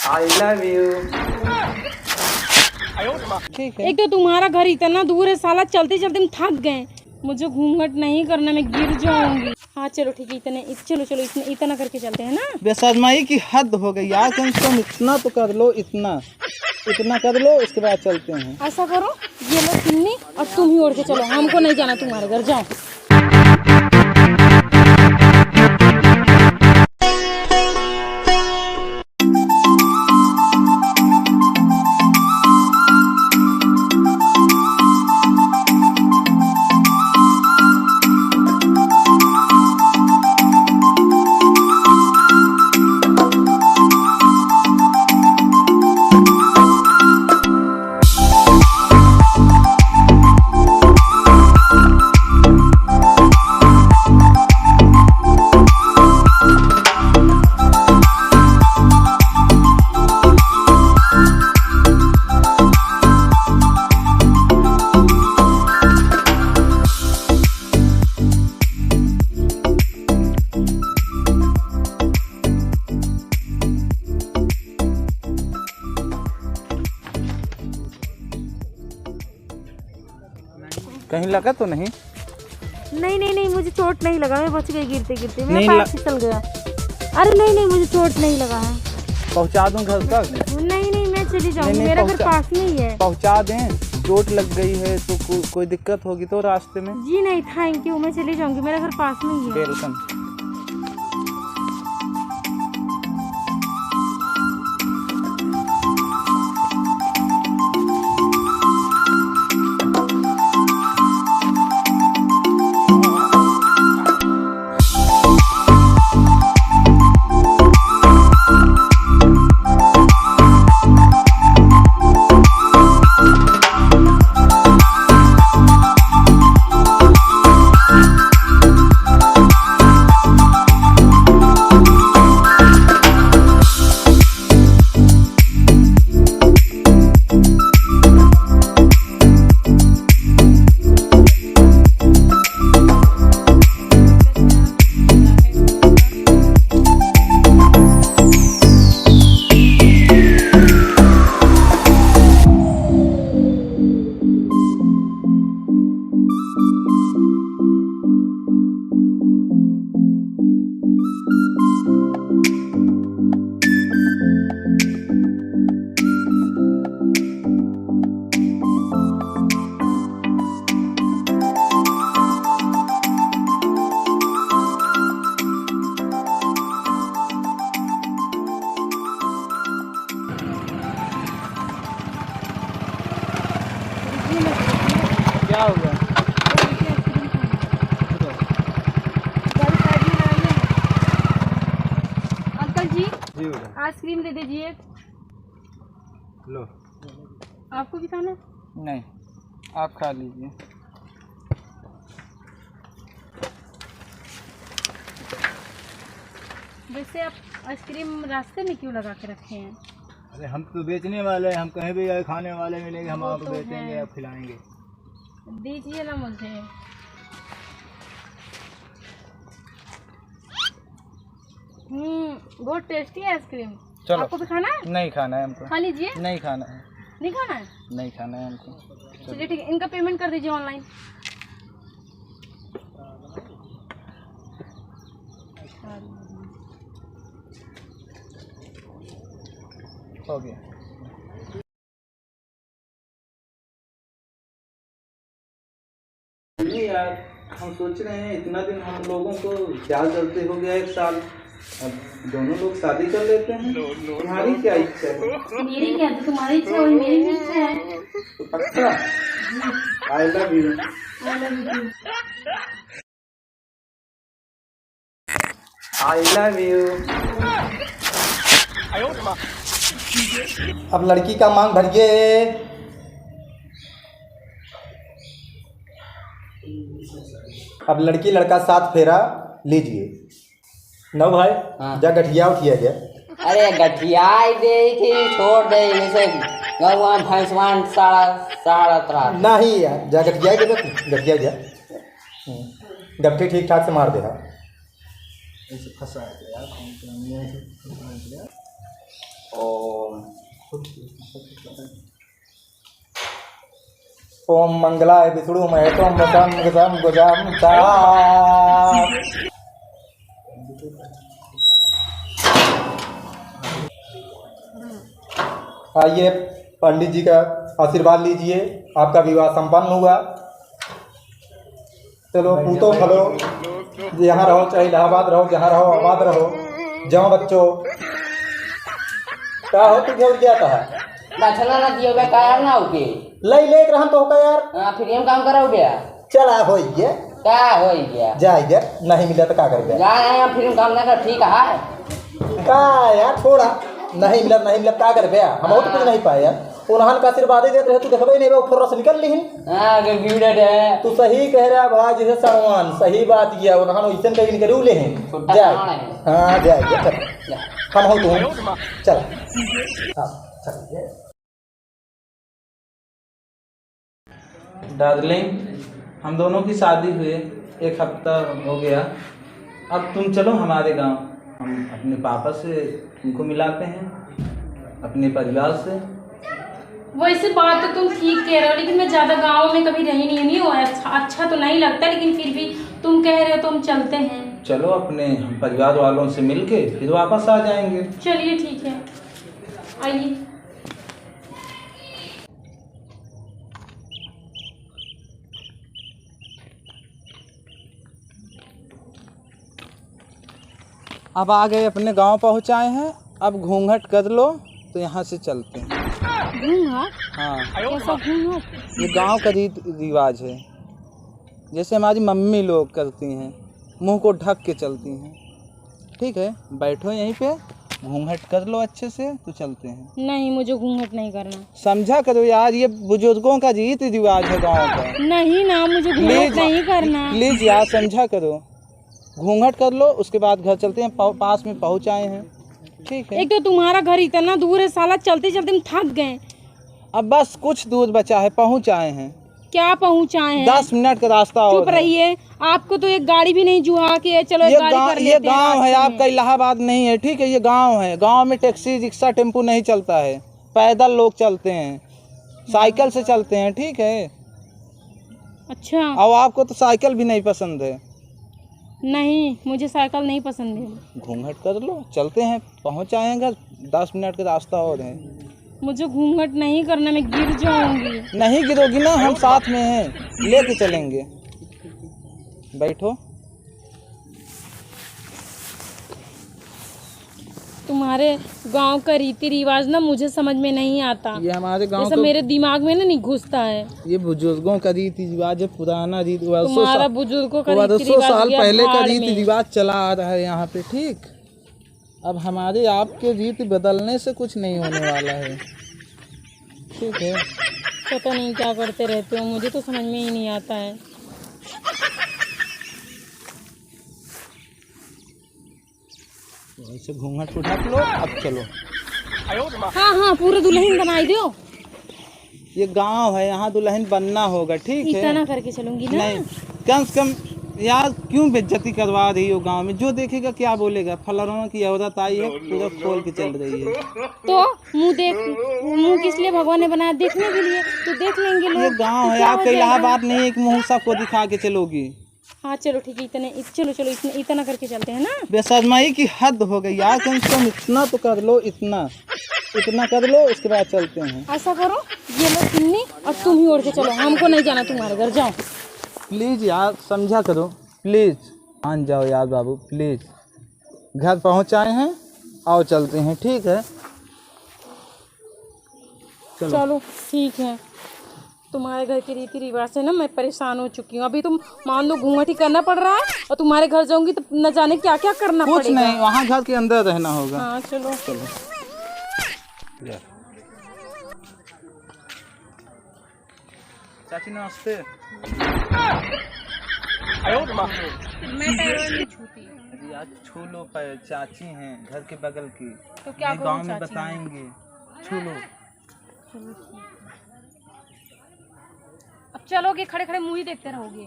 I love you. ठीक है। एक तो तुम्हारा घर इतना दूर है, साला चलते चलते हम थक गए। मुझे घूंघट नहीं करना, मैं गिर जाऊंगी। हाँ चलो ठीक है, चलो इतना करके चलते हैं ना। बेशर्माई की हद हो गई यार, कम से कम इतना तो कर लो, इतना कर लो, उसके बाद चलते हैं। ऐसा करो, ये लो चुन्नी और तुम ही ओढ़ के चलो, हमको नहीं जाना तुम्हारे घर, जाओ। कहीं लगा तो नहीं? नहीं, मुझे चोट नहीं लगा, मैं बच गई गिरते गिरते, मेरा पैर फिसल गया। अरे नहीं, मुझे चोट नहीं लगा है। पहुंचा दूं घर तक? नहीं, मैं चली जाऊंगी, मेरा घर पास में ही है। पहुंचा दें? चोट लग गई है तो कोई दिक्कत होगी तो रास्ते में? जी नहीं, थैंक यू, मैं चली जाऊंगी, मेरा घर पास में ही है। वेलकम। क्या हो गया? अंकल जी आइसक्रीम दे दीजिए। लो। आपको भी खाना? नहीं, आप खा लीजिए। वैसे आप आइसक्रीम रास्ते में क्यों लगा के रखे हैं? अरे हम तो बेचने वाले हैं, हम कहीं भी खाने वाले मिलेंगे हम आपको बेचेंगे, आप खिलाएंगे। दीजिए ना मुझे। बहुत टेस्टी है आइसक्रीम। चलो। आपको भी खाना है? नहीं खाना है हमको। खा लीजिए। नहीं खाना है। नहीं खाना है? नहीं खाना है हमको। चलिए ठीक है, इनका पेमेंट कर दीजिए ऑनलाइन। हो गया। नहीं यार, हम सोच रहे हैं इतना दिन हम लोगों को क्या जल्दी हो गया, 1 साल, अब दोनों लोग शादी कर लेते हैं। तुम्हारी क्या इच्छा है? मेरी क्या, तो तुम्हारी इच्छा है, मेरी भी इच्छा है। तो पक्का? I love you. I love you. अब लड़की का मांग भरिए। अब लड़की लड़का 7 फेरा लीजिए। नौ भाई। हाँ। जा गठिया उठिया गया। अरे गठिया दे थी, छोड़ दे जैसे भगवान भैंसवान सारा तरह नहीं यार, जा गठिया के गठिया जा गट्ठी ठीक ठाक से मार दे। ऐसे फंसा है यार। ओ ओम मंगलाय विष्णु महेतम वसम गजम गुजम चा। आइए पंडित जी का आशीर्वाद लीजिए, आपका विवाह संपन्न हुआ। चलो पूतो फलो, यहाँ रहो चाहे इलाहाबाद रहो, जहाँ रहो आबाद रहो। जाओ बच्चों, क्या हो तुझे उठ जाता है? बछला ना दियो बे कायर ना होके लई लेकर हम तो का यार। हां फिर हम काम करो बे। चला हो गया, का हो गया जाएगा नहीं मिला तो क्या करेगा? जा रहे हैं फिर काम ना कर, ठीक है का यार थोड़ा नहीं मिला क्या कर बे? हम तो कुछ नहीं पाए यार, उन्हान का आशीर्वाद ही देते रहे। तू देखबे नहीं, वो फुर्रा से निकल ली। हां गिवड़े है तू सही कह रहा भाई, जैसे सणवान सही बात किया। उन्हान वैसे कहीं करू ले हैं जाए। हां जाएगा चल, हम हो तू चल। हां चल डार्लिंग, हम दोनों की शादी हुए 1 हफ्ता हो गया। अब तुम चलो हमारे गांव, हम अपने पापा से तुमको मिलाते हैं, अपने परिवार से। वैसे बात तो तुम ठीक कह रहे हो, लेकिन मैं ज़्यादा गाँव में कभी रही नहीं हूँ। अच्छा तो नहीं लगता, लेकिन फिर भी तुम कह रहे हो तो हम चलते हैं। चलो अपने हम परिवार वालों से मिलके फिर वापस आ जाएंगे। चलिए ठीक है, आइए। अब आ गए, अपने गांव पहुंचाए हैं। अब घूंघट कर लो तो यहाँ से चलते हैं। घूंघट? हाँ, कैसा घूंघट? ये गांव का रीति रिवाज है, जैसे हमारी मम्मी लोग करती हैं, मुंह को ढक के चलती हैं। ठीक है, बैठो यहीं पे, घूंघट कर लो अच्छे से तो चलते हैं। नहीं, मुझे घूंघट नहीं करना। समझा करो यार, ये बुजुर्गों का रीति रिवाज है गाँव का। नहीं ना, मुझे घूंघट नहीं करना। प्लीज यार समझा करो, घूंघट कर लो, उसके बाद घर चलते हैं। पास में पहुंच आए हैं। ठीक है, एक तो तुम्हारा घर इतना दूर है, साला चलते चलते हम थक गए। अब बस कुछ दूर बचा है, पहुंच आए हैं। क्या पहुंचाए हैं? 10 मिनट का रास्ता और चुप रहिए, आपको तो एक गाड़ी भी नहीं जुहा के चलो एक गाड़ी कर लेते ये हैं गांव है रास्ते आपका, इलाहाबाद नहीं है। ठीक है, ये गांव है। गांव में टैक्सी रिक्शा टेम्पू नहीं चलता है, पैदल लोग चलते हैं, साइकिल से चलते हैं। ठीक है, अच्छा। अब आपको तो साइकिल भी नहीं पसंद है। नहीं, मुझे साइकिल नहीं पसंद है। घूंघट कर लो, चलते हैं, पहुंच आए घर। 10 मिनट का रास्ता और है। मुझे घूंघट नहीं करना, मैं गिर जाऊंगी। नहीं गिरोगी ना, हम साथ में हैं, लेके चलेंगे। बैठो। तुम्हारे गांव का रीति रिवाज ना मुझे समझ में नहीं आता। ये हमारे गांव जैसे का, मेरे दिमाग में ना नहीं घुसता है। ये बुजुर्गों का रीति रिवाज है, पुराना रीति रिवाज। तुम्हारा बुजुर्गों का रीति 100 रिवाज साल गया पहले का भाड़ रीति में। रिवाज चला आ रहा है यहाँ पे। ठीक, अब हमारे आपके रीति बदलने से कुछ नहीं होने वाला है। ठीक है, पता नहीं क्या करते रहते हो, मुझे तो समझ में ही नहीं आता है। ऐसे घूंघट उठा लो, अब चलो। हाँ हाँ, पूरा दुल्हन बनाई दो। ये गांव है, यहाँ दुल्हन बनना होगा। ठीक है, इतना करके चलूंगी ना। नहीं, कम से कम यार क्यों बेइज्जती करवा रही हो गांव में? जो देखेगा क्या बोलेगा? फलाना की औरत आई है, पूरा खोल के चल रही है। तो मुंह किस लिए भगवान ने बनाया? देखने के लिए, तो देख लेंगे लोग। ये गांव है आपका, इलाहाबाद नहीं है कि मुँह सबको दिखा के चलोगी। हाँ चलो ठीक है, चलो इतना करके चलते हैं ना। बेशर्माई की हद हो गई यार, कम से कम इतना तो कर लो। इतना कर लो, उसके बाद चलते हैं। ऐसा करो, ये लो चुन्नी और तुम ही ओढ़ के चलो, हमको नहीं जाना तुम्हारे घर, जाओ। प्लीज़ यार समझा करो, प्लीज़ मान जाओ यार बाबू, प्लीज़। घर पहुंच आए हैं, आओ चलते हैं। ठीक है, चलो ठीक है। तुम्हारे घर के रीति रिवाज से ना मैं परेशान हो चुकी हूँ। अभी तुम मान लो घूंघट ही करना पड़ रहा है, और तुम्हारे घर जाऊंगी तो न जाने क्या क्या करना कुछ पड़ेगा। नहीं, वहाँ घर के अंदर रहना होगा। हाँ चलो। चाची नमस्ते। मैं पैरों नहीं छूती। यार छू लो पैर, चाची हैं घर के बगल की, तो क्या करूं? गांव में बताएंगे, छू लो। अब चलोगे, खड़े खड़े मुंह ही देखते रहोगे।